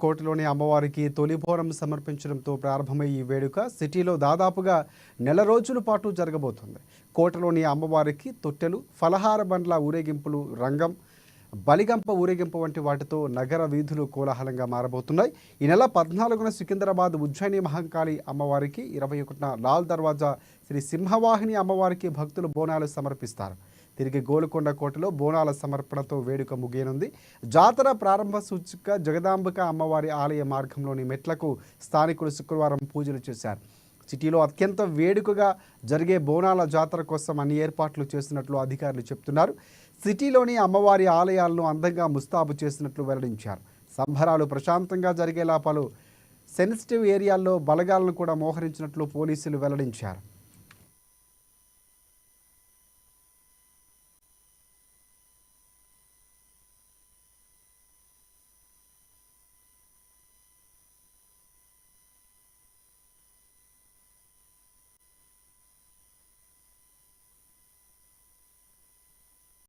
కోటలోని అమ్మవారికి తొలి బోనం సమర్పించడంతో ప్రారంభమై ఈ వేడుక సిటీలో దాదాపుగా నెల రోజుల పాటు జరగబోతుంది. కోటలోని అమ్మవారికి తొట్టెలు, ఫలహార బండ్ల ఊరేగింపులు, రంగం, బలిగంప ఊరేగింపు వంటి వాటితో నగర వీధులు కోలాహలంగా మారబోతున్నాయి. ఈ నెల 14న సికింద్రాబాద్ ఉజ్జయిని మహంకాళి అమ్మవారికి, 21న లాల్ దర్వాజా శ్రీ సింహవాహిని అమ్మవారికి భక్తులు బోనాలు సమర్పిస్తారు. తిరిగి గోల్కొండ కోటలో బోనాల సమర్పణతో వేడుక ముగియనుంది. జాతర ప్రారంభ సూచిక జగదాంబిక అమ్మవారి ఆలయ మార్గంలోని మెట్లకు స్థానికులు శుక్రవారం పూజలు చేశారు. సిటీలో అత్యంత వేడుకగా జరిగే బోనాల జాతర కోసం అన్ని ఏర్పాట్లు చేసినట్లు అధికారులు చెబుతున్నారు. సిటీలోని అమ్మవారి ఆలయాలను అందంగా ముస్తాబు చేసినట్లు వెల్లడించారు. సంబరాలు ప్రశాంతంగా జరిగేలా పలు సెన్సిటివ్ ఏరియాల్లో బలగాలను కూడా మోహరించినట్లు పోలీసులు వెల్లడించారు.